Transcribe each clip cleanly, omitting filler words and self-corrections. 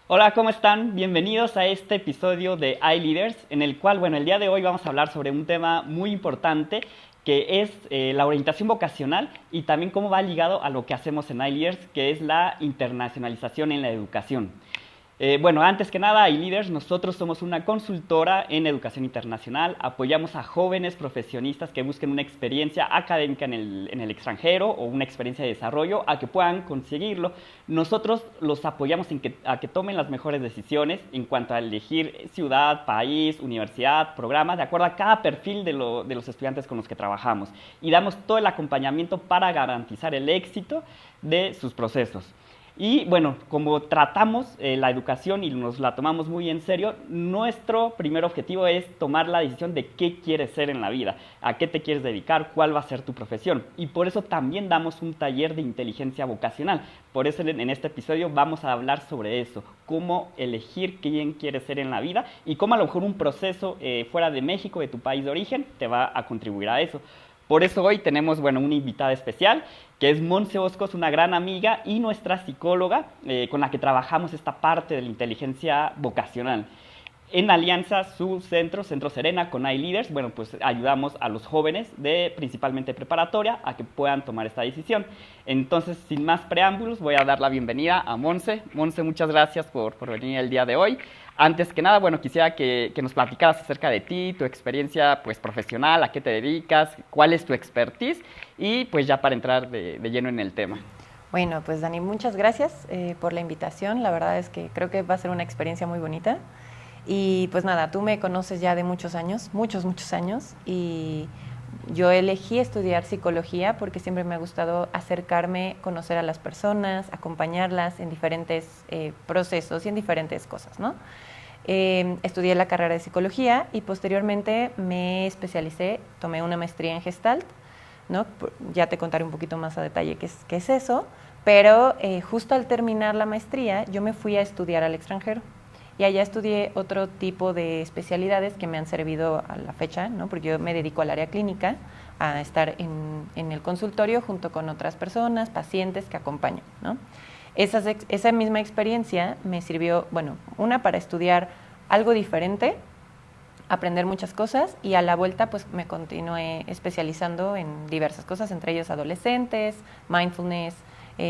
Hola, ¿cómo están? Bienvenidos a este episodio de iLeaders, en el cual, bueno, el día de hoy vamos a hablar sobre un tema muy importante que es la orientación vocacional y también cómo va ligado a lo que hacemos en iLeaders, que es la internacionalización en la educación. Bueno, antes que nada, iLeaders, nosotros somos una consultora en educación internacional, apoyamos a jóvenes profesionistas que busquen una experiencia académica en el extranjero o una experiencia de desarrollo a que puedan conseguirlo. Nosotros los apoyamos a que tomen las mejores decisiones en cuanto a elegir ciudad, país, universidad, programa, de acuerdo a cada perfil de los estudiantes con los que trabajamos. Y damos todo el acompañamiento para garantizar el éxito de sus procesos. Y bueno, como tratamos la educación y nos la tomamos muy en serio, nuestro primer objetivo es tomar la decisión de qué quieres ser en la vida, a qué te quieres dedicar, cuál va a ser tu profesión. Y por eso también damos un taller de inteligencia vocacional. Por eso en este episodio vamos a hablar sobre eso, cómo elegir quién quieres ser en la vida y cómo a lo mejor un proceso fuera de México, de tu país de origen, te va a contribuir a eso. Por eso hoy tenemos, bueno, una invitada especial, que es Monse Oscos, una gran amiga y nuestra psicóloga, con la que trabajamos esta parte de la inteligencia vocacional. En alianza, su centro, Centro Serena, con iLeaders, bueno, pues ayudamos a los jóvenes de principalmente preparatoria a que puedan tomar esta decisión. Entonces, sin más preámbulos, voy a dar la bienvenida a Monse. Monse, muchas gracias por venir el día de hoy. Antes que nada, bueno, quisiera que nos platicaras acerca de ti, tu experiencia pues, profesional, a qué te dedicas, cuál es tu expertise y pues ya para entrar de lleno en el tema. Bueno, pues Dani, muchas gracias por la invitación. La verdad es que creo que va a ser una experiencia muy bonita. Y pues nada, tú me conoces ya de muchos años, muchos años, y yo elegí estudiar psicología porque siempre me ha gustado acercarme, conocer a las personas, acompañarlas en diferentes procesos y en diferentes cosas, ¿no? Estudié la carrera de psicología y posteriormente me especialicé, tomé una maestría en Gestalt, ¿no? Ya te contaré un poquito más a detalle qué es eso, pero justo al terminar la maestría yo me fui a estudiar al extranjero. Y allá estudié otro tipo de especialidades que me han servido a la fecha, ¿no? Porque yo me dedico al área clínica, a estar en el consultorio junto con otras personas, pacientes que acompaño, ¿no? Esa misma experiencia me sirvió, bueno, una para estudiar algo diferente, aprender muchas cosas y a la vuelta pues me continué especializando en diversas cosas, entre ellos adolescentes, mindfulness,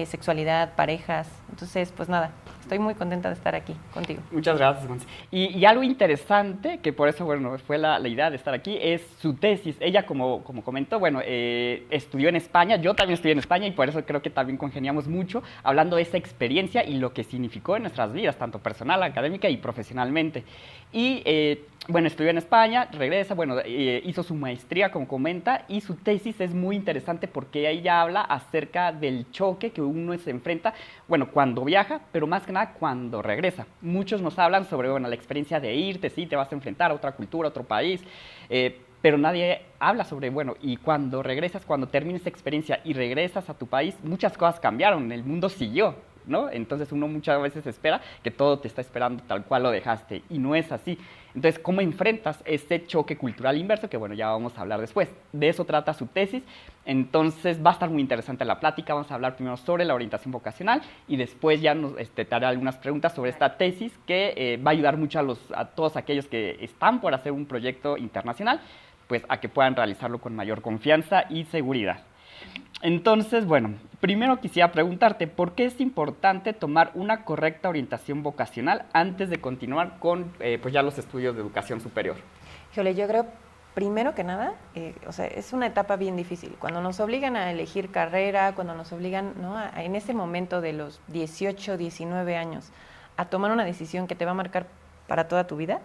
sexualidad, parejas. Entonces, pues nada, estoy muy contenta de estar aquí contigo. Muchas gracias, Monse. Y algo interesante, que por eso, bueno, fue la idea de estar aquí, es su tesis. Ella, como comentó, bueno, estudió en España, yo también estudié en España y por eso creo que también congeniamos mucho, hablando de esa experiencia y lo que significó en nuestras vidas, tanto personal, académica y profesionalmente. Y, bueno, estudió en España, regresa, bueno, hizo su maestría, como comenta, y su tesis es muy interesante porque ella habla acerca del choque que uno se enfrenta, bueno, cuando viaja, pero más que nada cuando regresa. Muchos nos hablan sobre, bueno, la experiencia de irte, sí, te vas a enfrentar a otra cultura, a otro país, pero nadie habla sobre, bueno, y cuando regresas, cuando termina esa experiencia y regresas a tu país, muchas cosas cambiaron, el mundo siguió, ¿no? Entonces uno muchas veces espera que todo te está esperando tal cual lo dejaste, y no es así. Entonces, ¿cómo enfrentas este choque cultural inverso? Que bueno, ya vamos a hablar después. De eso trata su tesis. Entonces, va a estar muy interesante la plática. Vamos a hablar primero sobre la orientación vocacional y después ya te haré algunas preguntas sobre esta tesis que va a ayudar mucho a todos aquellos que están por hacer un proyecto internacional, pues a que puedan realizarlo con mayor confianza y seguridad. Entonces, bueno, primero quisiera preguntarte, ¿por qué es importante tomar una correcta orientación vocacional antes de continuar con pues ya los estudios de educación superior? Híjole, yo creo, primero que nada, o sea, es una etapa bien difícil. Cuando nos obligan a elegir carrera, cuando nos obligan, ¿no? En ese momento de los 18, 19 años, a tomar una decisión que te va a marcar para toda tu vida,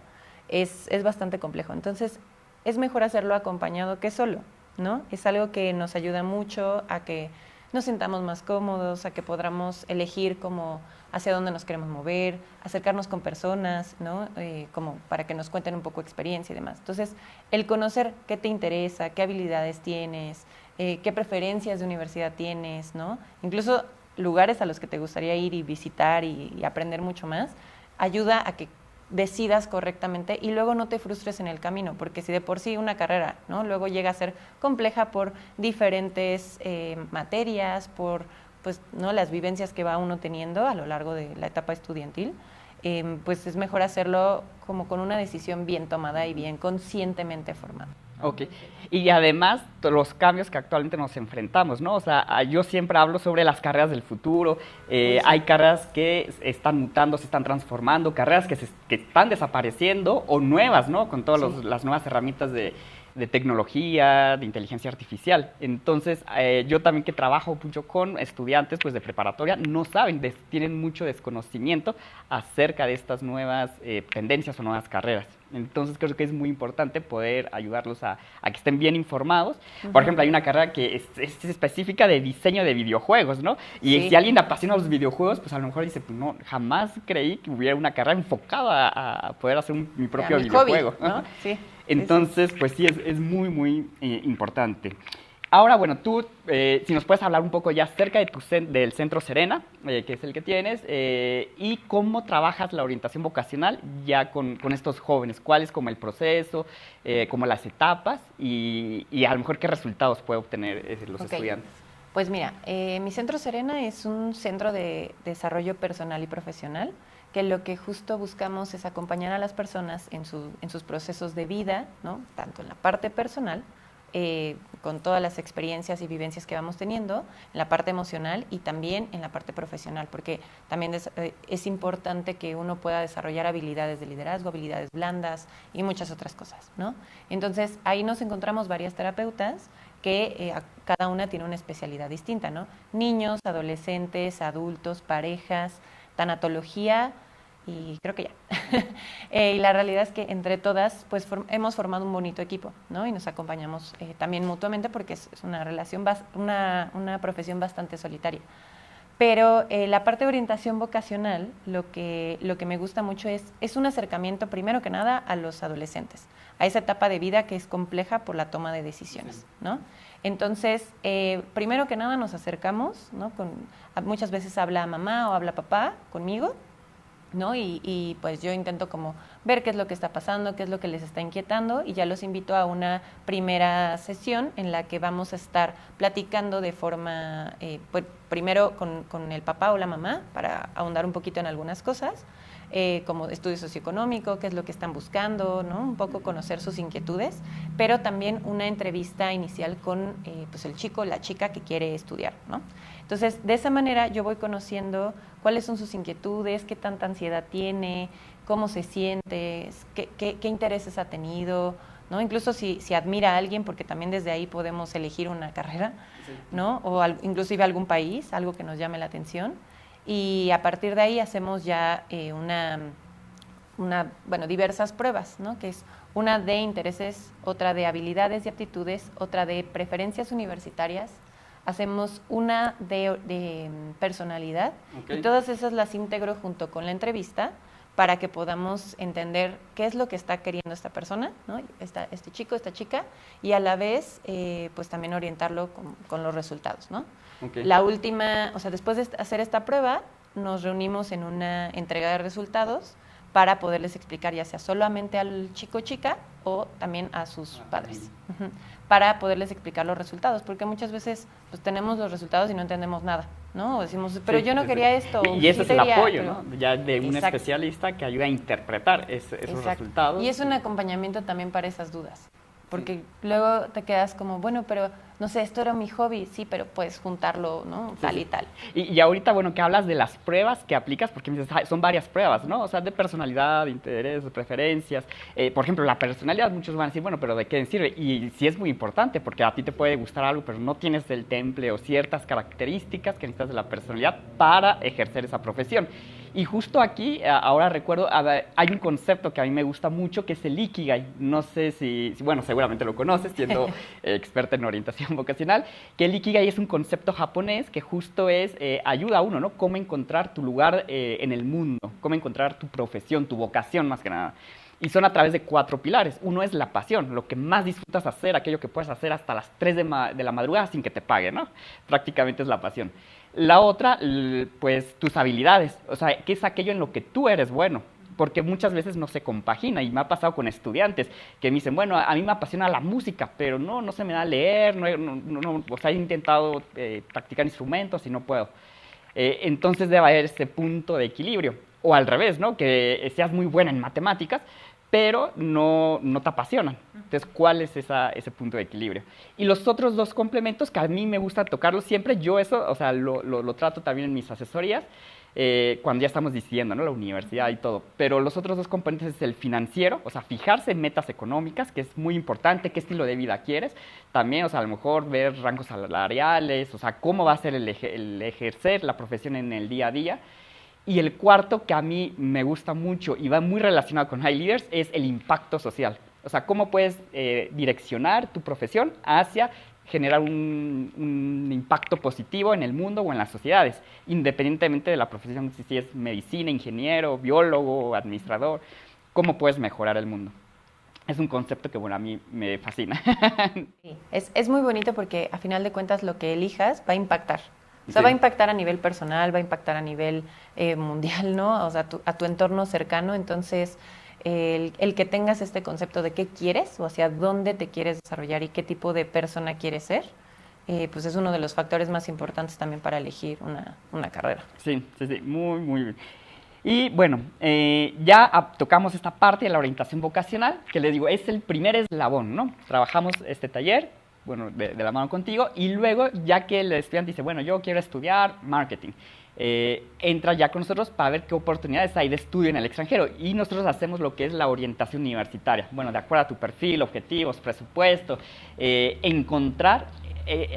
es bastante complejo. Entonces, es mejor hacerlo acompañado que solo, ¿no? Es algo que nos ayuda mucho a que nos sintamos más cómodos, a que podamos elegir como hacia dónde nos queremos mover, acercarnos con personas, ¿no? Como para que nos cuenten un poco experiencia y demás. Entonces, el conocer qué te interesa, qué habilidades tienes, qué preferencias de universidad tienes, ¿no? Incluso lugares a los que te gustaría ir y visitar y aprender mucho más, ayuda a que decidas correctamente y luego no te frustres en el camino, porque si de por sí una carrera, ¿no? Luego llega a ser compleja por diferentes materias, por pues, ¿no? las vivencias que va uno teniendo a lo largo de la etapa estudiantil, pues es mejor hacerlo como con una decisión bien tomada y bien conscientemente formada. Ok, y además los cambios que actualmente nos enfrentamos, ¿no? O sea, yo siempre hablo sobre las carreras del futuro, hay carreras que están mutando, se están transformando, carreras que están desapareciendo o nuevas, ¿no? Con todas las nuevas herramientas de tecnología, de inteligencia artificial. Entonces, yo también que trabajo mucho con estudiantes pues, de preparatoria, no saben, tienen mucho desconocimiento acerca de estas nuevas tendencias o nuevas carreras. Entonces, creo que es muy importante poder ayudarlos a que estén bien informados. Por ejemplo, hay una carrera que es específica de diseño de videojuegos, ¿no? Y si alguien apasiona los videojuegos, pues a lo mejor dice, pues no, jamás creí que hubiera una carrera enfocada a poder hacer mi propio videojuego. Hobby, ¿no? Sí. Entonces, pues sí, es muy, muy importante. Ahora, bueno, tú, si nos puedes hablar un poco ya acerca del Centro Serena, que es el que tienes, y cómo trabajas la orientación vocacional ya con estos jóvenes, cuál es como el proceso, como las etapas, y a lo mejor qué resultados puede obtener los estudiantes. Pues mira, mi Centro Serena es un centro de desarrollo personal y profesional, que lo que justo buscamos es acompañar a las personas en sus procesos de vida, ¿no? Tanto en la parte personal, con todas las experiencias y vivencias que vamos teniendo, en la parte emocional y también en la parte profesional, porque también es importante que uno pueda desarrollar habilidades de liderazgo, habilidades blandas y muchas otras cosas, ¿no? Entonces, ahí nos encontramos varias terapeutas que cada una tiene una especialidad distinta, ¿no? Niños, adolescentes, adultos, parejas, tanatología, y creo que ya. Y la realidad es que entre todas pues hemos formado un bonito equipo, ¿no? Y nos acompañamos también mutuamente porque es una relación, una profesión bastante solitaria. Pero la parte de orientación vocacional, lo que me gusta mucho es un acercamiento primero que nada a los adolescentes, a esa etapa de vida que es compleja por la toma de decisiones, ¿no? Entonces, primero que nada nos acercamos, ¿no? Muchas veces habla mamá o habla papá conmigo, ¿no? Y pues yo intento como ver qué es lo que está pasando, qué es lo que les está inquietando, y ya los invito a una primera sesión en la que vamos a estar platicando de forma, pues primero con el papá o la mamá para ahondar un poquito en algunas cosas, como estudio socioeconómico, qué es lo que están buscando, ¿no? Un poco conocer sus inquietudes, pero también una entrevista inicial con pues el chico o la chica que quiere estudiar, ¿no? Entonces, de esa manera yo voy conociendo cuáles son sus inquietudes, qué tanta ansiedad tiene, cómo se siente, qué intereses ha tenido, ¿no? Incluso si admira a alguien, porque también desde ahí podemos elegir una carrera, ¿no? O inclusive algún país, algo que nos llame la atención. Y a partir de ahí hacemos ya diversas pruebas, ¿no? Que es una de intereses, otra de habilidades y aptitudes, otra de preferencias universitarias. Hacemos una de personalidad, y todas esas las integro junto con la entrevista para que podamos entender qué es lo que está queriendo esta persona, ¿no? Este chico, esta chica, y a la vez pues también orientarlo con los resultados, ¿no? La última, o sea, después de hacer esta prueba, nos reunimos en una entrega de resultados para poderles explicar ya sea solamente al chico o chica o también a sus padres, para poderles explicar los resultados, porque muchas veces pues tenemos los resultados y no entendemos nada, ¿no? O decimos, pero yo no quería esto. Y ese es el apoyo, ¿no? Ya de un especialista que ayuda a interpretar esos resultados. Y es un acompañamiento también para esas dudas, porque luego te quedas como, bueno, pero no sé, esto era mi hobby, sí, pero puedes juntarlo, ¿no? Tal y tal. Y ahorita, bueno, que hablas de las pruebas que aplicas, porque me dices, son varias pruebas, ¿no? O sea, de personalidad, de interés, de preferencias. Por ejemplo, la personalidad, muchos van a decir, bueno, pero ¿de qué sirve? Y sí es muy importante, porque a ti te puede gustar algo, pero no tienes el temple o ciertas características que necesitas de la personalidad para ejercer esa profesión. Y justo aquí, ahora recuerdo, hay un concepto que a mí me gusta mucho, que es el Ikigai. No sé si bueno, seguramente lo conoces, siendo experta en orientación vocacional, que el Ikigai es un concepto japonés que justo ayuda a uno, ¿no? Cómo encontrar tu lugar en el mundo, cómo encontrar tu profesión, tu vocación más que nada. Y son a través de 4 pilares. Uno es la pasión, lo que más disfrutas hacer, aquello que puedes hacer hasta las 3 de la madrugada sin que te paguen, ¿no? Prácticamente es la pasión. La otra, pues tus habilidades, o sea, ¿qué es aquello en lo que tú eres bueno? Porque muchas veces no se compagina, y me ha pasado con estudiantes que me dicen, bueno, a mí me apasiona la música, pero no se me da a leer, o sea, he intentado practicar instrumentos y no puedo. Entonces debe haber este punto de equilibrio. O al revés, ¿no? Que seas muy buena en matemáticas, pero no te apasionan. Entonces, ¿cuál es ese punto de equilibrio? Y los otros dos complementos que a mí me gusta tocarlos siempre, yo eso, o sea, lo trato también en mis asesorías, cuando ya estamos diciendo, ¿no? La universidad y todo. Pero los otros dos componentes es el financiero, o sea, fijarse en metas económicas, que es muy importante, qué estilo de vida quieres. También, o sea, a lo mejor ver rangos salariales, o sea, cómo va a ser el ejercer la profesión en el día a día. Y el cuarto, que a mí me gusta mucho y va muy relacionado con iLeaders, es el impacto social. O sea, cómo puedes direccionar tu profesión hacia generar un impacto positivo en el mundo o en las sociedades, independientemente de la profesión, si es medicina, ingeniero, biólogo, administrador, cómo puedes mejorar el mundo. Es un concepto que, bueno, a mí me fascina. Sí, es muy bonito porque, a final de cuentas, lo que elijas va a impactar. O sea, va a impactar a nivel personal, va a impactar a nivel mundial, ¿no? O sea, a tu entorno cercano. Entonces, el que tengas este concepto de qué quieres o hacia dónde te quieres desarrollar y qué tipo de persona quieres ser, pues es uno de los factores más importantes también para elegir una carrera. Sí, muy, muy bien. Y bueno, ya tocamos esta parte de la orientación vocacional, que les digo, es el primer eslabón, ¿no? Trabajamos este taller, bueno, de la mano contigo, y luego, ya que el estudiante dice, bueno, yo quiero estudiar marketing, entra ya con nosotros para ver qué oportunidades hay de estudio en el extranjero, y nosotros hacemos lo que es la orientación universitaria, bueno, de acuerdo a tu perfil, objetivos, presupuesto,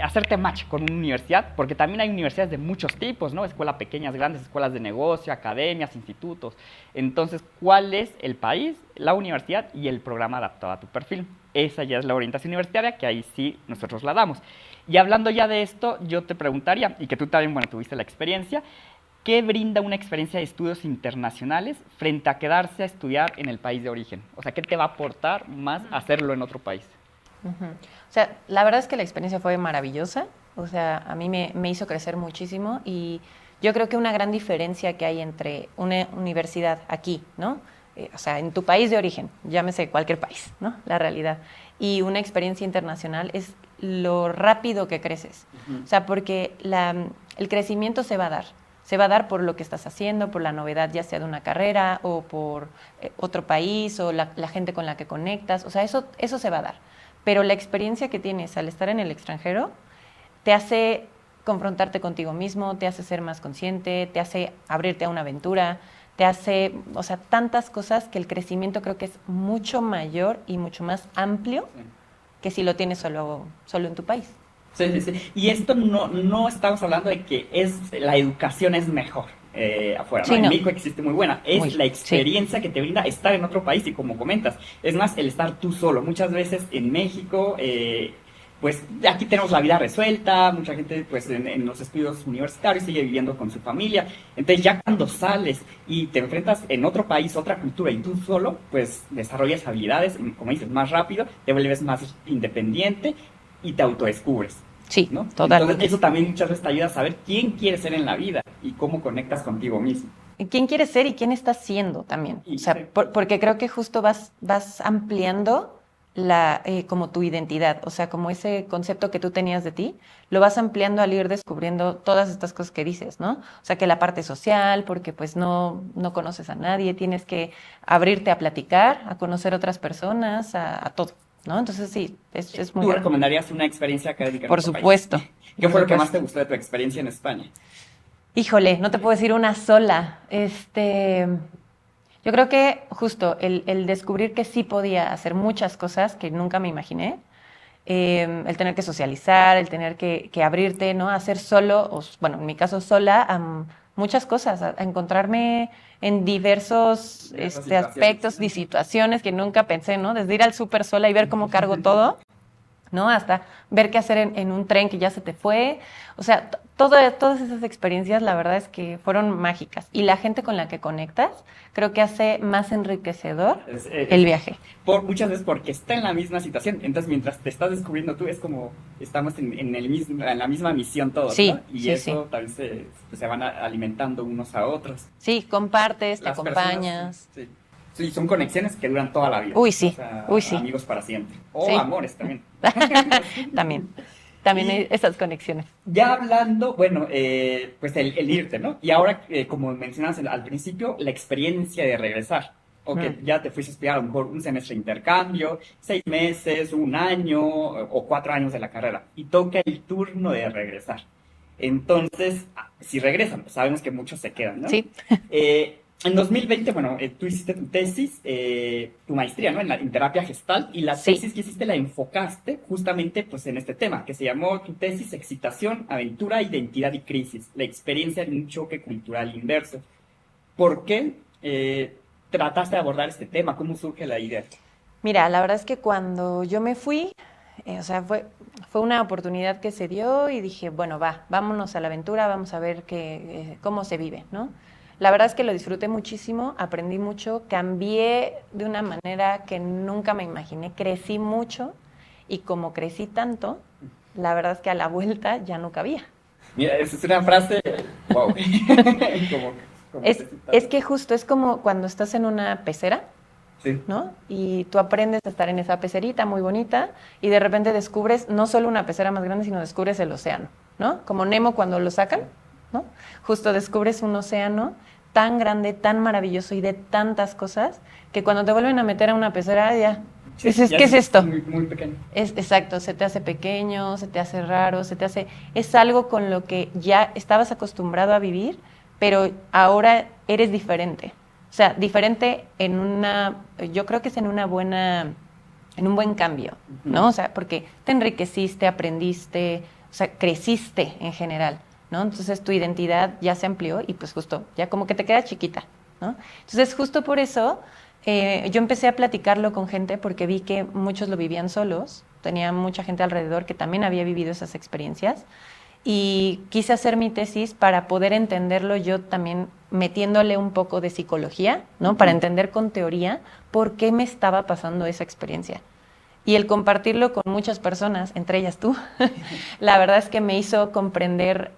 hacerte match con una universidad, porque también hay universidades de muchos tipos, ¿no? Escuelas pequeñas, grandes, escuelas de negocio, academias, institutos. Entonces, ¿cuál es el país, la universidad y el programa adaptado a tu perfil? Esa ya es la orientación universitaria, que ahí sí nosotros la damos. Y hablando ya de esto, yo te preguntaría, y que tú también, bueno, tuviste la experiencia, ¿qué brinda una experiencia de estudios internacionales frente a quedarse a estudiar en el país de origen? O sea, ¿qué te va a aportar más hacerlo en otro país? O sea, la verdad es que la experiencia fue maravillosa. O sea, a mí me hizo crecer muchísimo y yo creo que una gran diferencia que hay entre una universidad aquí, ¿no? O sea, en tu país de origen, llámese cualquier país, ¿no? La realidad. Y una experiencia internacional es lo rápido que creces. O sea, porque el crecimiento se va a dar. Se va a dar por lo que estás haciendo, por la novedad, ya sea de una carrera o por otro país o la gente con la que conectas. O sea, eso se va a dar. Pero la experiencia que tienes al estar en el extranjero te hace confrontarte contigo mismo, te hace ser más consciente, te hace abrirte a una aventura, te hace, o sea, tantas cosas que el crecimiento creo que es mucho mayor y mucho más amplio que si lo tienes solo en tu país. Sí. Y esto no estamos hablando de que la educación es mejor afuera, ¿no? Sí, en México existe muy buena. Es la experiencia que te brinda estar en otro país y como comentas, es más el estar tú solo. Muchas veces en México, pues aquí tenemos la vida resuelta, mucha gente pues en los estudios universitarios sigue viviendo con su familia. Entonces ya cuando sales y te enfrentas en otro país, otra cultura y tú solo, pues desarrollas habilidades, como dices, más rápido, te vuelves más independiente y te autodescubres. Sí, ¿no? totalmente. Entonces, eso también muchas veces te ayuda a saber quién quieres ser en la vida y cómo conectas contigo mismo. ¿Quién quieres ser y quién estás siendo también? O sea, porque creo que justo vas ampliando como tu identidad, o sea, como ese concepto que tú tenías de ti, lo vas ampliando al ir descubriendo todas estas cosas que dices, ¿no? O sea, que la parte social, porque pues no conoces a nadie, tienes que abrirte a platicar, a conocer otras personas, a todo. ¿No? Entonces sí, es muy... ¿Tú recomendarías una experiencia académica en Por supuesto. ¿Qué fue lo que más te gustó de tu experiencia en España? Híjole, no te puedo decir una sola. Yo creo que justo el descubrir que sí podía hacer muchas cosas que nunca me imaginé, el tener que socializar, el tener que abrirte, ¿no? A hacer solo, bueno, en mi caso sola, muchas cosas, a encontrarme en diversos aspectos y situaciones que nunca pensé, ¿no? Desde ir al súper sola y ver cómo cargo todo, ¿no? Hasta ver qué hacer en un tren que ya se te fue. O sea, todas esas experiencias, la verdad es que fueron mágicas. Y la gente con la que conectas, creo que hace más enriquecedor el viaje. Muchas veces porque está en la misma situación. Entonces, mientras te estás descubriendo tú, es como estamos en la misma misión todos, sí, ¿no? Y eso tal vez se van alimentando unos a otros. Sí, compartes, te acompañas. Personas, sí, son conexiones que duran toda la vida. Uy, sí. O sea, amigos para siempre. O amores también. También. también hay esas conexiones. Ya hablando, bueno, pues el irte, ¿no? Y ahora, como mencionabas al principio, la experiencia de regresar. O que ya te fuiste a estudiar a lo mejor un semestre de intercambio, 6 meses, un año o 4 años de la carrera. Y toca el turno de regresar. Entonces, si regresan, pues sabemos que muchos se quedan, ¿no? Sí. En 2020, bueno, tú hiciste tu tesis, tu maestría, ¿no? En terapia gestal, y la tesis que hiciste la enfocaste justamente pues en este tema, que se llamó tu tesis Excitación, Aventura, Identidad y Crisis, la experiencia de un choque cultural inverso. ¿Por qué trataste de abordar este tema? ¿Cómo surge la idea? Mira, la verdad es que cuando yo me fui, o sea, fue una oportunidad que se dio y dije, bueno, vámonos a la aventura, vamos a ver cómo se vive, ¿no? La verdad es que lo disfruté muchísimo, aprendí mucho, cambié de una manera que nunca me imaginé, crecí mucho y como crecí tanto, la verdad es que a la vuelta ya no cabía. Mira, esa es una frase, wow. Es que justo es como cuando estás en una pecera, sí, ¿no? Y tú aprendes a estar en esa pecerita muy bonita y de repente descubres no solo una pecera más grande, sino descubres el océano, ¿no? Como Nemo cuando lo sacan, ¿no? Justo descubres un océano tan grande, tan maravilloso y de tantas cosas que cuando te vuelven a meter a una pecera ya sí, dices, ¿qué es esto? Muy, muy pequeño. Exacto, se te hace pequeño, se te hace raro, es algo con lo que ya estabas acostumbrado a vivir, pero ahora eres diferente. O sea, diferente yo creo que es en un buen cambio, ¿no? O sea, porque te enriqueciste, aprendiste, o sea, creciste en general, ¿no? Entonces tu identidad ya se amplió y pues justo, ya como que te queda chiquita, ¿no? Entonces justo por eso yo empecé a platicarlo con gente porque vi que muchos lo vivían solos, tenía mucha gente alrededor que también había vivido esas experiencias y quise hacer mi tesis para poder entenderlo yo también metiéndole un poco de psicología, ¿no? Para entender con teoría por qué me estaba pasando esa experiencia. Y el compartirlo con muchas personas, entre ellas tú, la verdad es que me hizo comprender,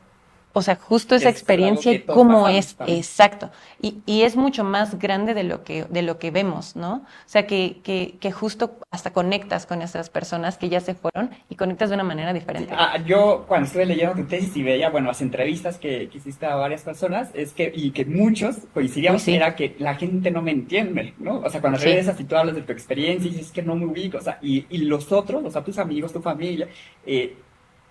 o sea, justo esa experiencia y cómo es, exacto. Y es mucho más grande de lo que vemos, ¿no? O sea, que justo hasta conectas con esas personas que ya se fueron y conectas de una manera diferente. Yo cuando estuve leyendo tu tesis y veía, bueno, las entrevistas que hiciste a varias personas, y que muchos coincidíamos, era que la gente no me entiende, ¿no? O sea, cuando regresas y tú hablas de tu experiencia y dices que no me ubico, o sea, y los otros, o sea, tus amigos, tu familia,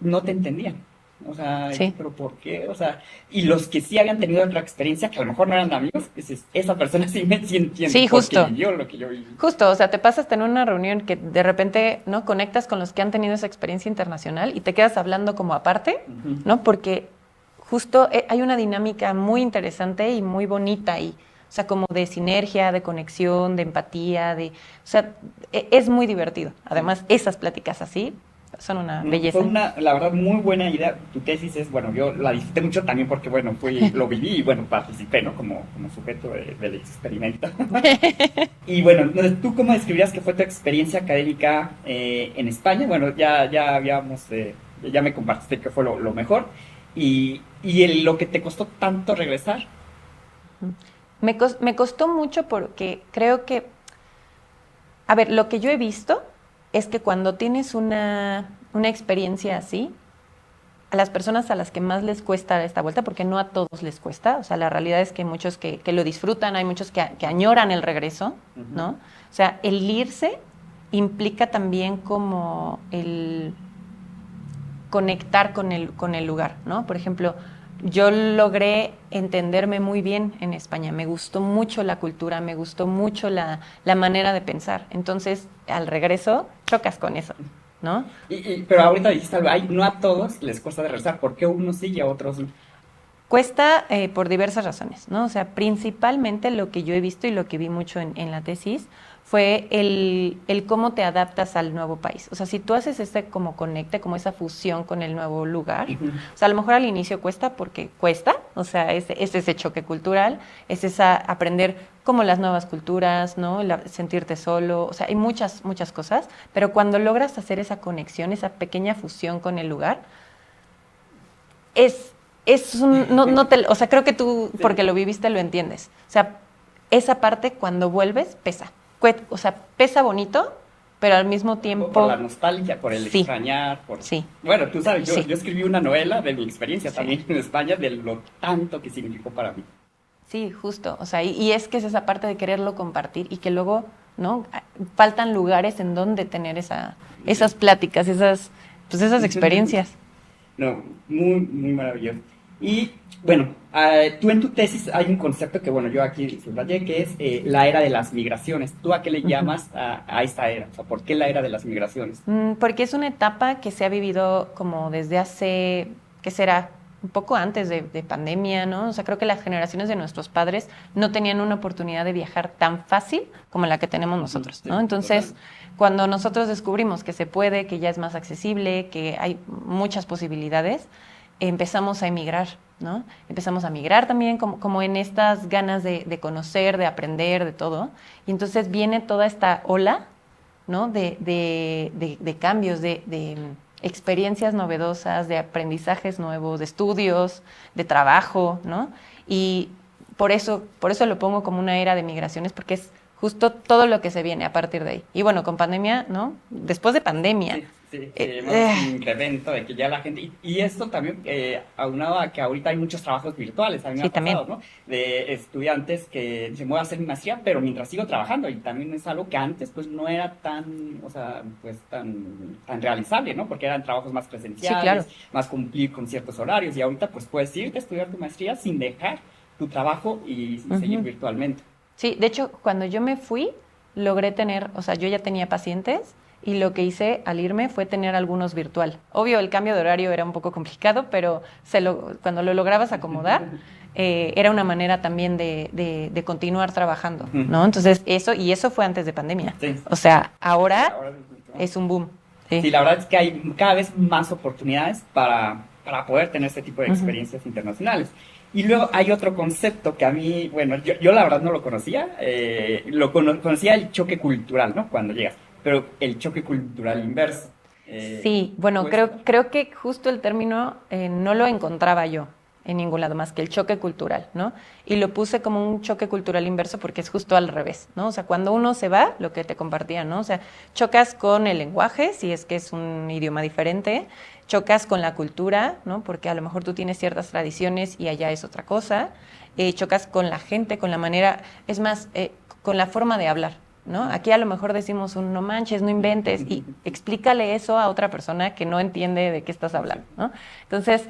no te entendían. O sea, ¿pero por qué? O sea, y los que sí habían tenido otra experiencia, que a lo mejor no eran amigos, esa persona sí me entiende. Sí, justo. Porque vivió lo que yo viví. Justo, o sea, te pasas en una reunión que de repente, ¿no? Conectas con los que han tenido esa experiencia internacional y te quedas hablando como aparte, ¿no? Porque justo hay una dinámica muy interesante y muy bonita ahí. O sea, como de sinergia, de conexión, de empatía, o sea, es muy divertido. Además, esas pláticas así son una belleza. Fue la verdad, muy buena idea. Tu tesis es, bueno, yo la disfruté mucho también porque, bueno, lo viví y, bueno, participé, ¿no? Como sujeto del experimento. Y, bueno, ¿tú cómo describirías que fue tu experiencia académica en España? Bueno, ya me compartiste que fue lo mejor. Y lo que te costó tanto regresar. Me costó mucho porque creo que, a ver, lo que yo he visto es que cuando tienes una experiencia así, a las personas a las que más les cuesta esta vuelta, porque no a todos les cuesta, o sea, la realidad es que hay muchos que lo disfrutan, hay muchos que añoran el regreso, ¿no? O sea, el irse implica también como el conectar con el lugar, ¿no? Por ejemplo, yo logré entenderme muy bien en España, me gustó mucho la cultura, me gustó mucho la manera de pensar. Entonces, al regreso, chocas con eso, ¿no? Pero ahorita dijiste algo, no a todos les cuesta regresar, ¿por qué unos sí y a otros no? Cuesta por diversas razones, ¿no? O sea, principalmente lo que yo he visto y lo que vi mucho en la tesis fue el cómo te adaptas al nuevo país. O sea, si tú haces como conecte, como esa fusión con el nuevo lugar, o sea, a lo mejor al inicio cuesta porque cuesta, o sea, es ese choque cultural, es aprender como las nuevas culturas, ¿no? Sentirte solo, o sea, hay muchas, muchas cosas, pero cuando logras hacer esa conexión, esa pequeña fusión con el lugar, o sea, creo que tú, porque lo viviste, lo entiendes. O sea, esa parte cuando vuelves pesa. O sea, pesa bonito, pero al mismo Un poco tiempo... por la nostalgia, por el Sí, extrañar, por... sí, Bueno, tú sabes, sí, yo escribí una novela de mi experiencia sí. también en España, de lo tanto que significó para mí. Sí, justo. O sea, y es que es esa parte de quererlo compartir y que luego, ¿no? Faltan lugares en donde tener esas pláticas, pues esas experiencias. No, muy, muy maravilloso. Y bueno, tú en tu tesis hay un concepto que, bueno, yo aquí subrayé, que es la era de las migraciones. ¿Tú a qué le Ujú. llamas a esta era? O sea, ¿por qué la era de las migraciones? Porque es una etapa que se ha vivido como desde hace, ¿qué será? Un poco antes de pandemia, ¿no? O sea, creo que las generaciones de nuestros padres no tenían una oportunidad de viajar tan fácil como la que tenemos Ujú, nosotros, ¿no? sí, Entonces, total. cuando nosotros descubrimos que se puede, que ya es más accesible, que hay muchas posibilidades, empezamos a emigrar, ¿no? Empezamos a migrar también como en estas ganas de conocer, de aprender, de todo. Y entonces viene toda esta ola, ¿no? De cambios, de experiencias novedosas, de aprendizajes nuevos, de estudios, de trabajo, ¿no? Y por eso lo pongo como una era de migraciones, porque es justo todo lo que se viene a partir de ahí. Y bueno, con pandemia, ¿no? Después de pandemia. Sí, sí, sí, eh, hemos eh, visto un incremento de que ya la gente, y esto también aunado a que ahorita hay muchos trabajos virtuales, a mí me sí, ha también. pasado, ¿no? De estudiantes que dicen, voy a hacer mi maestría, pero mientras sigo trabajando, y también es algo que antes pues no era tan, o sea, pues tan realizable, ¿no? Porque eran trabajos más Sí, claro. presenciales, más cumplir con ciertos horarios, y ahorita pues puedes irte a estudiar tu maestría sin dejar tu trabajo y seguir Ujú. virtualmente. Sí, de hecho, cuando yo me fui, logré tener, o sea, yo ya tenía pacientes y lo que hice al irme fue tener algunos virtual. Obvio, el cambio de horario era un poco complicado, pero cuando lo lograbas acomodar, era una manera también de continuar trabajando, Ujú. ¿no? Entonces, eso fue antes de pandemia. Sí, O sea, sí, ahora ahora es mucho más. es un boom. Sí. Sí, la verdad es que hay cada vez más oportunidades para poder tener este tipo de Ujú. experiencias internacionales. Y luego hay otro concepto que a mí, bueno, yo la verdad no lo conocía, conocía el choque cultural, ¿no? Cuando llegas, pero el choque cultural inverso. Sí, bueno, Pues, creo que justo el término no lo encontraba yo en ningún lado más que el choque cultural, ¿no? Y lo puse como un choque cultural inverso porque es justo al revés, ¿no? O sea, cuando uno se va, lo que te compartía, ¿no? O sea, chocas con el lenguaje, si es que es un idioma diferente, chocas con la cultura, ¿no? Porque a lo mejor tú tienes ciertas tradiciones y allá es otra cosa, chocas con la gente, con la manera, es más, con la forma de hablar, ¿no? Aquí a lo mejor decimos un no manches, no inventes, y explícale eso a otra persona que no entiende de qué estás hablando, ¿no? Entonces,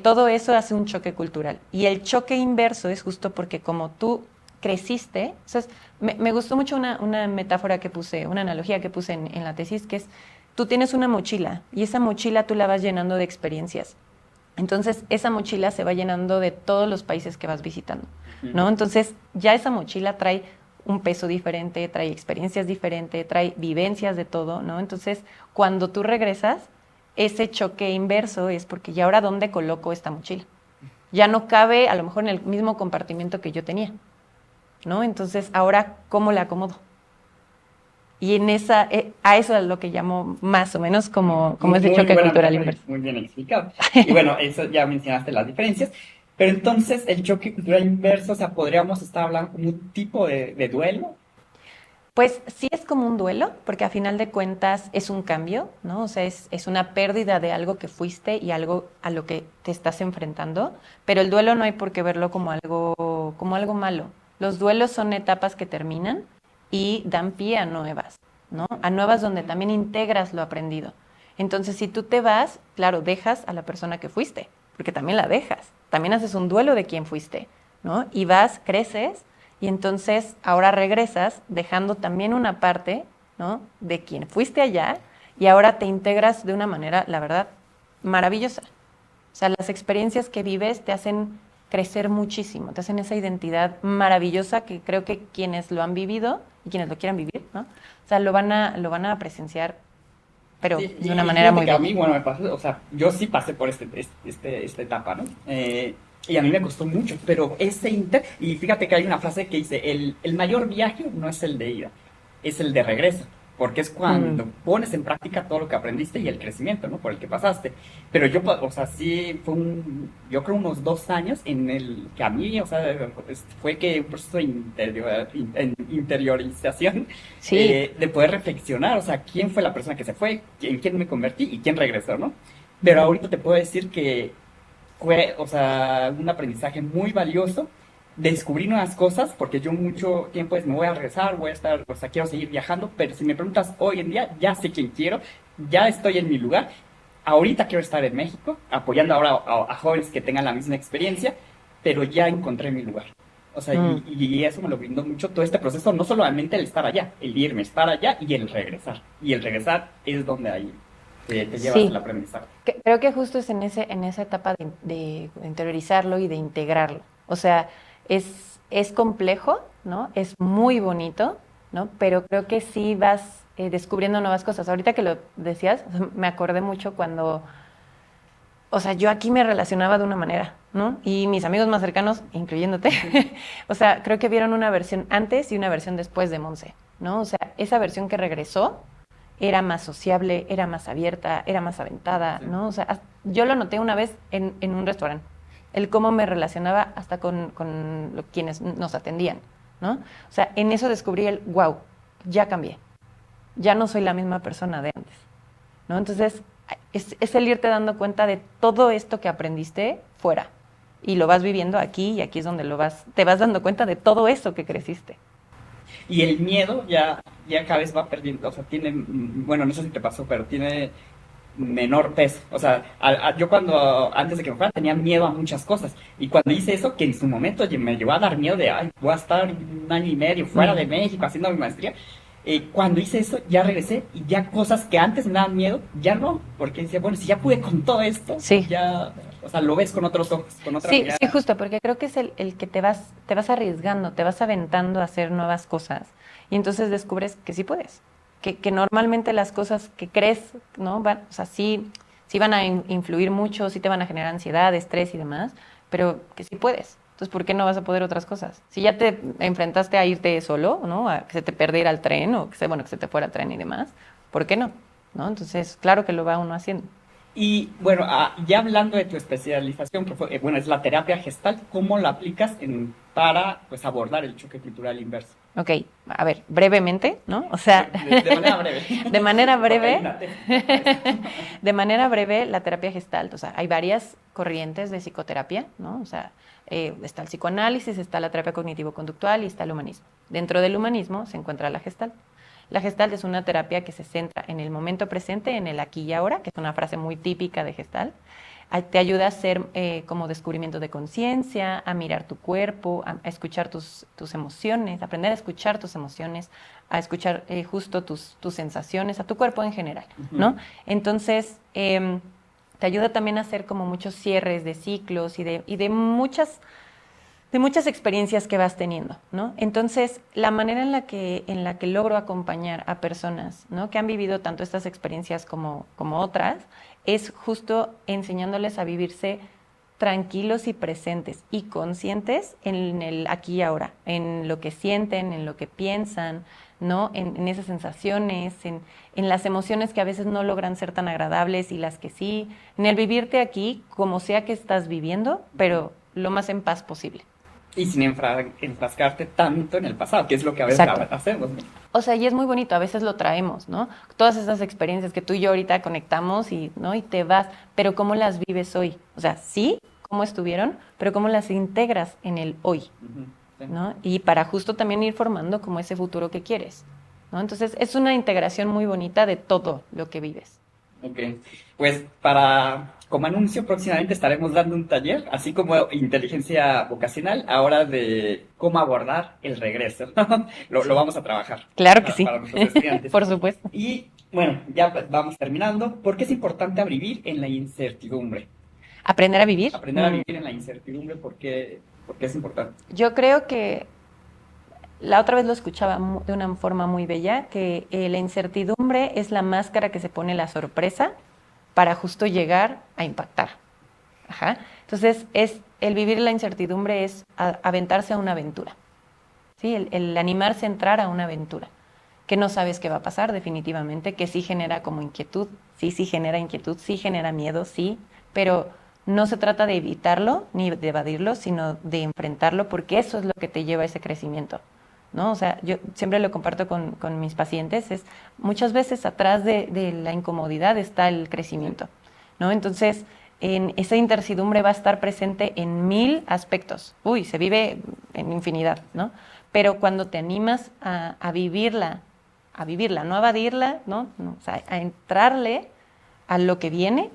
todo eso hace un choque cultural. Y el choque inverso es justo porque como tú creciste, entonces, me gustó mucho una metáfora que puse, una analogía que puse en la tesis, que es, tú tienes una mochila y esa mochila tú la vas llenando de experiencias. Entonces, esa mochila se va llenando de todos los países que vas visitando, ¿no? Entonces, ya esa mochila trae un peso diferente, trae experiencias diferentes, trae vivencias de todo, ¿no? Entonces, cuando tú regresas, ese choque inverso es porque ya ahora dónde coloco esta mochila. Ya no cabe a lo mejor en el mismo compartimento que yo tenía, ¿no? Entonces, ahora, ¿cómo la acomodo? Y a eso es lo que llamo más o menos como ese muy choque buena cultural metáfora y inverso. muy bien explicado. Y bueno, eso ya mencionaste las diferencias. Pero entonces, el choque cultural inverso, o sea, podríamos estar hablando como un tipo de duelo. Pues sí es como un duelo, porque a final de cuentas es un cambio, ¿no? O sea, es una pérdida de algo que fuiste y algo a lo que te estás enfrentando, pero el duelo no hay por qué verlo como algo malo. Los duelos son etapas que terminan y dan pie a nuevas, ¿no? A nuevas donde también integras lo aprendido. Entonces, si tú te vas, claro, dejas a la persona que fuiste, porque también la dejas. También haces un duelo de quién fuiste, ¿no? Y vas, creces y entonces ahora regresas dejando también una parte, ¿no? De quien fuiste allá y ahora te integras de una manera, la verdad, maravillosa. O sea, las experiencias que vives te hacen crecer muchísimo, te hacen esa identidad maravillosa que creo que quienes lo han vivido y quienes lo quieran vivir, ¿no? O sea, lo van a presenciar, pero Sí, de una y manera fíjate muy que a bella. mí, bueno, me pasó, o sea, yo sí pasé por esta etapa, ¿no? Y a mí me costó mucho, pero y fíjate que hay una frase que dice, el mayor viaje no es el de ida, es el de regreso. porque es cuando pones en práctica todo lo que aprendiste y el crecimiento, ¿no? Por el que pasaste. Pero yo, o sea, sí fue yo creo unos 2 años en el que a mí, o sea, fue que un proceso de interiorización, Sí. de poder reflexionar, o sea, quién fue la persona que se fue, en quién me convertí y quién regresó, ¿no? Pero ahorita te puedo decir que fue, o sea, un aprendizaje muy valioso, descubrí nuevas cosas, porque yo mucho tiempo me voy a regresar, voy a estar, o sea, quiero seguir viajando, pero si me preguntas hoy en día, ya sé quién quiero, ya estoy en mi lugar, ahorita quiero estar en México, apoyando ahora a jóvenes que tengan la misma experiencia, pero ya encontré mi lugar. O sea, y eso me lo brindó mucho todo este proceso, no solamente el estar allá, el irme, estar allá y el regresar. Y el regresar es donde ahí te llevas el Sí, aprendizaje. creo que justo es en esa etapa de interiorizarlo y de integrarlo. O sea, es complejo, ¿no? Es muy bonito, ¿no? Pero creo que sí vas descubriendo nuevas cosas. Ahorita que lo decías, me acordé mucho cuando, o sea, yo aquí me relacionaba de una manera, ¿no? Y mis amigos más cercanos, incluyéndote, o sea, creo que vieron una versión antes y una versión después de Monse, ¿no? O sea, esa versión que regresó era más sociable, era más abierta, era más aventada, Sí. ¿no? O sea, yo lo noté una vez en un restaurante, el cómo me relacionaba hasta con quienes nos atendían, ¿no? O sea, en eso descubrí el, wow, ya cambié, ya no soy la misma persona de antes, ¿no? Entonces, es el irte dando cuenta de todo esto que aprendiste fuera y lo vas viviendo aquí y aquí es donde te vas dando cuenta de todo eso que creciste. Y el miedo ya cada vez va perdiendo, o sea, tiene, bueno, no sé si te pasó, pero tiene menor peso. O sea, yo cuando, antes de que me fuera, tenía miedo a muchas cosas. Y cuando hice eso, que en su momento me llevó a dar miedo de, ay, voy a estar 1 año y medio fuera de México haciendo mi maestría. Cuando hice eso, ya regresé y ya cosas que antes me daban miedo, ya no. Porque decía, bueno, si ya pude con todo esto, Sí. ya, o sea, lo ves con otros ojos, con otra Sí, mirada. sí, justo, porque creo que es el que te vas arriesgando, te vas aventando a hacer nuevas cosas y entonces descubres que sí puedes, que normalmente las cosas que crees, ¿no? O sea, sí van a influir mucho, sí te van a generar ansiedad, estrés y demás, pero que sí puedes. Entonces, ¿por qué no vas a poder otras cosas? Si ya te enfrentaste a irte solo, ¿no? A que se te perdiera el tren o bueno, que se te fuera el tren y demás, ¿por qué no? ¿No? Entonces, claro que lo va uno haciendo. Y bueno, ya hablando de tu especialización, que fue, bueno, es la terapia gestal, ¿cómo la aplicas para pues abordar el choque cultural inverso? Ok, a ver, brevemente, ¿no? O sea, De manera breve. de manera Porque hay breve, una técnica. de manera breve, la terapia gestalt, o sea, hay varias corrientes de psicoterapia, ¿no? O sea, está el psicoanálisis, está la terapia cognitivo-conductual y está el humanismo. Dentro del humanismo se encuentra la gestalt. La gestalt es una terapia que se centra en el momento presente, en el aquí y ahora, que es una frase muy típica de gestalt. Te ayuda a hacer como descubrimiento de conciencia, a mirar tu cuerpo, a escuchar tus emociones, aprender a escuchar tus emociones, a escuchar justo tus sensaciones, a tu cuerpo en general, ¿no? Entonces, te ayuda también a hacer como muchos cierres de ciclos y de muchas experiencias que vas teniendo, ¿no? Entonces, la manera en la que logro acompañar a personas, ¿no? Que han vivido tanto estas experiencias como otras, es justo enseñándoles a vivirse tranquilos y presentes y conscientes en el aquí y ahora, en lo que sienten, en lo que piensan, ¿no? En esas sensaciones, en las emociones que a veces no logran ser tan agradables y las que sí, en el vivirte aquí como sea que estás viviendo, pero lo más en paz posible. Y sin enfrascarte tanto en el pasado, que es lo que a veces Exacto. hacemos, ¿no? O sea, y es muy bonito, a veces lo traemos, ¿no? Todas esas experiencias que tú y yo ahorita conectamos ¿no? Y te vas, pero ¿cómo las vives hoy? O sea, sí, cómo estuvieron, pero ¿cómo las integras en el hoy? Sí. ¿No? Y para justo también ir formando como ese futuro que quieres, ¿no? Entonces, es una integración muy bonita de todo lo que vives. Ok, pues como anuncio, próximamente estaremos dando un taller, así como inteligencia vocacional, ahora de cómo abordar el regreso. Lo vamos a trabajar Claro que sí, para nuestros estudiantes. por supuesto. Y bueno, ya vamos terminando. ¿Por qué es importante vivir en la incertidumbre? ¿Aprender a vivir? Aprender a vivir en la incertidumbre, porque es importante. Yo creo que la otra vez lo escuchaba de una forma muy bella, que la incertidumbre es la máscara que se pone la sorpresa para justo llegar a impactar. Ajá. Entonces, el vivir la incertidumbre es aventarse a una aventura, ¿sí? El animarse a entrar a una aventura. que no sabes qué va a pasar definitivamente, que sí genera como inquietud, sí genera inquietud, sí genera miedo, sí, pero no se trata de evitarlo ni de evadirlo, sino de enfrentarlo, porque eso es lo que te lleva a ese crecimiento, ¿no? O sea, yo siempre lo comparto con mis pacientes, es muchas veces atrás de la incomodidad está el crecimiento, ¿no? Entonces, en esa incertidumbre va a estar presente en 1000 aspectos. Uy, se vive en infinidad, ¿no? Pero cuando te animas a vivirla, no a evadirla, ¿no? O sea, a entrarle a lo que viene,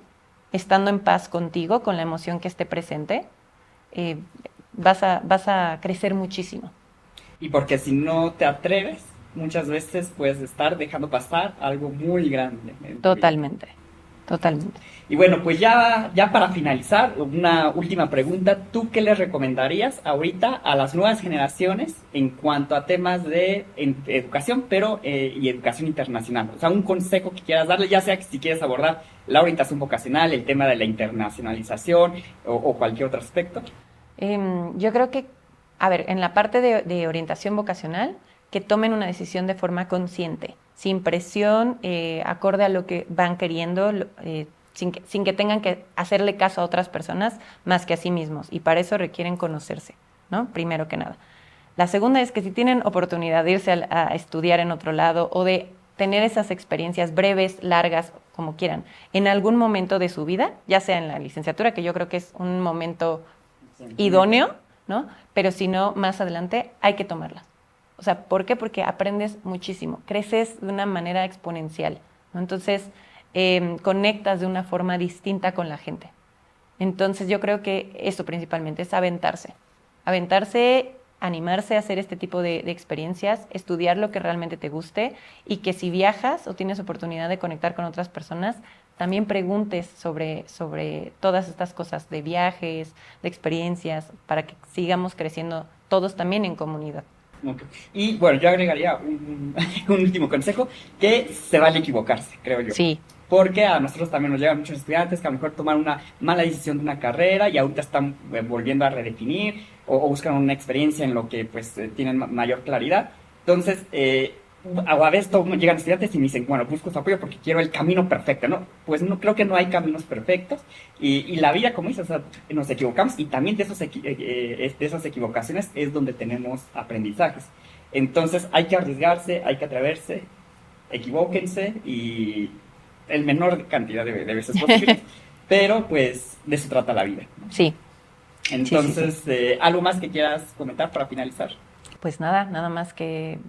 estando en paz contigo, con la emoción que esté presente, vas a crecer muchísimo. Y porque si no te atreves, muchas veces puedes estar dejando pasar algo muy grande. Totalmente, totalmente. Y bueno, pues ya para finalizar, una última pregunta. ¿Tú qué les recomendarías ahorita a las nuevas generaciones en cuanto a temas de educación, pero y educación internacional? O sea, un consejo que quieras darle, ya sea que si quieres abordar la orientación vocacional, el tema de la internacionalización o cualquier otro aspecto. Yo creo que, a ver, en la parte de orientación vocacional, que tomen una decisión de forma consciente, sin presión, acorde a lo que van queriendo, sin que tengan que hacerle caso a otras personas más que a sí mismos. Y para eso requieren conocerse, ¿no? Primero que nada. La segunda es que si tienen oportunidad de irse a estudiar en otro lado o de tener esas experiencias breves, largas, como quieran, en algún momento de su vida, ya sea en la licenciatura, que yo creo que es un momento idóneo, ¿no? Pero si no, más adelante hay que tomarla. O sea, ¿por qué? Porque aprendes muchísimo, creces de una manera exponencial, ¿no? Entonces, conectas de una forma distinta con la gente. Entonces, yo creo que esto principalmente es aventarse, animarse a hacer este tipo de experiencias, estudiar lo que realmente te guste y que si viajas o tienes oportunidad de conectar con otras personas, también preguntes sobre todas estas cosas de viajes, de experiencias, para que sigamos creciendo todos también en comunidad. Okay. Y bueno, yo agregaría un último consejo, que se vale equivocarse, creo yo. Sí. Porque a nosotros también nos llegan muchos estudiantes que a lo mejor toman una mala decisión de una carrera y ahorita están volviendo a redefinir o buscan una experiencia en lo que pues tienen mayor claridad. Entonces, a veces llegan estudiantes y me dicen, bueno, busco su apoyo porque quiero el camino perfecto, ¿no? Pues no, creo que no hay caminos perfectos y la vida, como dices, o sea, nos equivocamos y también de esas equivocaciones es donde tenemos aprendizajes. Entonces hay que arriesgarse, hay que atreverse, equivóquense y el menor cantidad de veces posible, pero pues de eso trata la vida, ¿no? Sí. Entonces, sí. ¿Algo más que quieras comentar para finalizar? Pues nada más que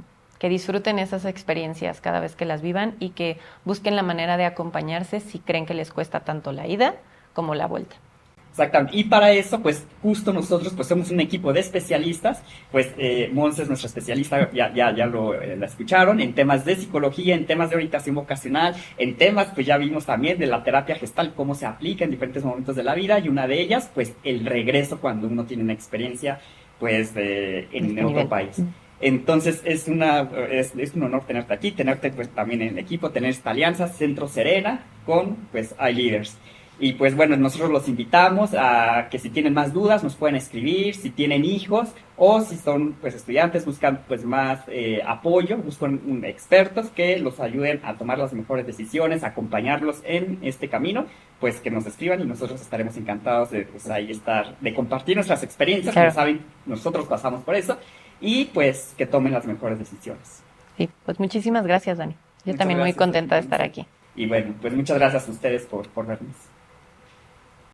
disfruten esas experiencias cada vez que las vivan y que busquen la manera de acompañarse si creen que les cuesta tanto la ida como la vuelta. Exactamente, y para eso, pues justo nosotros pues somos un equipo de especialistas, pues Monse es nuestra especialista, ya la escucharon, en temas de psicología, en temas de orientación vocacional, en temas, pues ya vimos también de la terapia gestal, cómo se aplica en diferentes momentos de la vida, y una de ellas, pues el regreso cuando uno tiene una experiencia, pues en otro país. Entonces es un honor tenerte aquí, tenerte pues también en el equipo, tener esta alianza Centro Serena con pues iLeaders. Y pues bueno, nosotros los invitamos a que si tienen más dudas nos pueden escribir, si tienen hijos o si son pues estudiantes, buscan pues más apoyo, buscan expertos que los ayuden a tomar las mejores decisiones, acompañarlos en este camino, pues que nos escriban y nosotros estaremos encantados de pues ahí estar, de compartir nuestras experiencias, claro. Como saben, nosotros pasamos por eso y pues que tomen las mejores decisiones. Sí, pues muchísimas gracias, Dani. Yo también muy contenta de estar aquí. Y bueno, pues muchas gracias a ustedes por vernos.